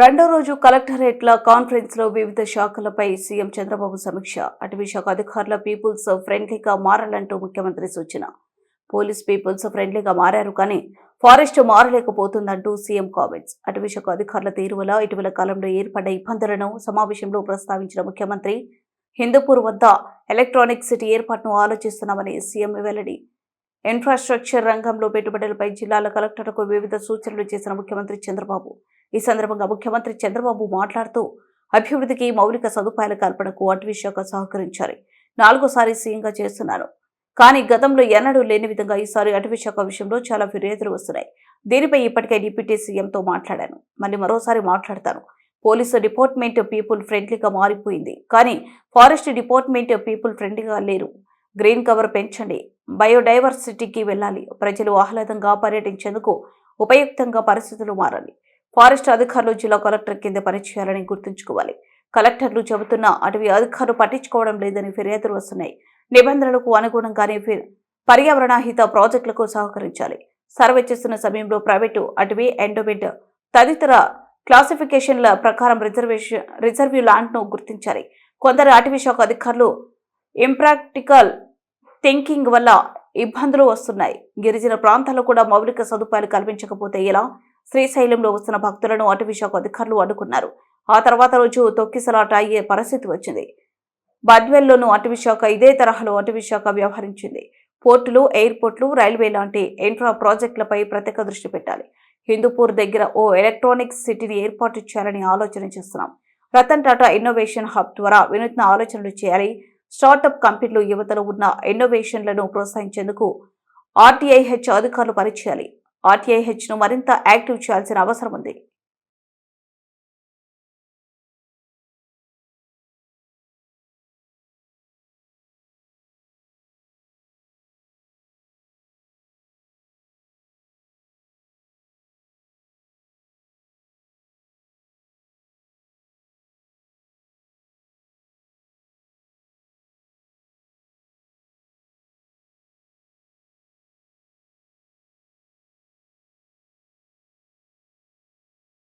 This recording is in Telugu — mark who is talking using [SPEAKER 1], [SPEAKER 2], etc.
[SPEAKER 1] రెండో రోజు కలెక్టరేట్ల కాన్ఫరెన్స్ లో వివిధ శాఖలపై సీఎం చంద్రబాబు సమీక్ష. అటవీ శాఖ అధికారుల పీపుల్స్ ఫ్రెండ్లీగా మారాలంటూ ముఖ్యమంత్రి సూచన. పోలీస్ పీపుల్స్ ఫ్రెండ్లీగా మారారు కానీ ఫారెస్ట్ మారలేకపోతుందంటూ సీఎం కామెంట్స్. అటవీ శాఖ అధికారుల తీరు వల్ల ఇటీవల కాలంలో ఏర్పడ్డ ఇబ్బందులను సమావేశంలో ప్రస్తావించిన ముఖ్యమంత్రి హిందూపూర్ వద్ద ఎలక్ట్రానిక్ సిటీ ఏర్పాటును ఆలోచిస్తున్నామని సీఎం వెల్లడి. ఇన్ఫ్రాస్ట్రక్చర్ రంగంలో పెట్టుబడులపై జిల్లాల కలెక్టర్లకు వివిధ సూచనలు చేసిన ముఖ్యమంత్రి చంద్రబాబు. ఈ సందర్భంగా ముఖ్యమంత్రి చంద్రబాబు మాట్లాడుతూ అభివృద్ధికి మౌలిక సదుపాయాల కల్పనకు అటవీ శాఖ సహకరించాలి. 4సారి సీఎంగా చేస్తున్నాను కానీ గతంలో ఎన్నడూ లేని విధంగా ఈసారి అటవీ శాఖ విషయంలో చాలా ఫిర్యాదులు వస్తున్నాయి. దీనిపై ఇప్పటికే డిప్యూటీ సీఎంతో మాట్లాడాను, మళ్ళీ మరోసారి మాట్లాడతాను. పోలీసు డిపార్ట్మెంట్ పీపుల్ ఫ్రెండ్లీగా మారిపోయింది కానీ ఫారెస్ట్ డిపార్ట్మెంట్ పీపుల్ ఫ్రెండ్లీగా లేరు. గ్రీన్ కవర్ పెంచండి, బయోడైవర్సిటీకి వెళ్ళాలి, ప్రజలు ఆహ్లాదంగా పర్యటించేందుకు ఉపయుక్తంగా పరిస్థితులు మారాలి. ఫారెస్ట్ అధికారులు జిల్లా కలెక్టర్ కింద పనిచేయాలని గుర్తుంచుకోవాలి. కలెక్టర్లు చెబుతున్న అటవీ అధికారులు పట్టించుకోవడం లేదని ఫిర్యాదులు వస్తున్నాయి. నిబంధనలకు అనుగుణంగానే పర్యావరణ హిత ప్రాజెక్టులకు సహకరించాలి. సర్వే చేస్తున్న సమయంలో ప్రైవేటు అటవీ ఎండోమెంట్ తదితర క్లాసిఫికేషన్ల ప్రకారం రిజర్వ్ ల్యాండ్ను గుర్తించాలి. కొందరు అటవీ శాఖ అధికారులు ఇంప్రాక్టికల్ థింకింగ్ వల్ల ఇబ్బందులు వస్తున్నాయి. గిరిజన ప్రాంతాల్లో కూడా మౌలిక సదుపాయాలు కల్పించకపోతే ఎలా? శ్రీశైలంలో వస్తున్న భక్తులను అటవీ శాఖ అధికారులు అడ్డుకున్నారు. ఆ తర్వాత రోజు తొక్కిసలాట అయ్యే పరిస్థితి వచ్చింది. బద్వేల్లోనూ అటవీ శాఖ ఇదే తరహాలో అటవీ శాఖ వ్యవహరించింది. పోర్టులు, ఎయిర్పోర్ట్లు, రైల్వే లాంటి ఇన్ఫ్రా ప్రాజెక్టులపై ప్రత్యేక దృష్టి పెట్టాలి. హిందూపూర్ దగ్గర ఓ ఎలక్ట్రానిక్స్ సిటీని ఏర్పాటు చేయాలని ఆలోచన చేస్తున్నాం. రతన్ టాటా ఇన్నోవేషన్ హబ్ ద్వారా వినూత్న ఆలోచనలు చేయాలి. స్టార్టప్ కంపెనీలు యువతలో ఉన్న ఇన్నోవేషన్లను ప్రోత్సహించేందుకు ఆర్టీఐహెచ్ అధికారులు పనిచేయాలి. ఆర్టీఐహెచ్ను మరింత యాక్టివ్ చేయాల్సిన అవసరం ఉంది.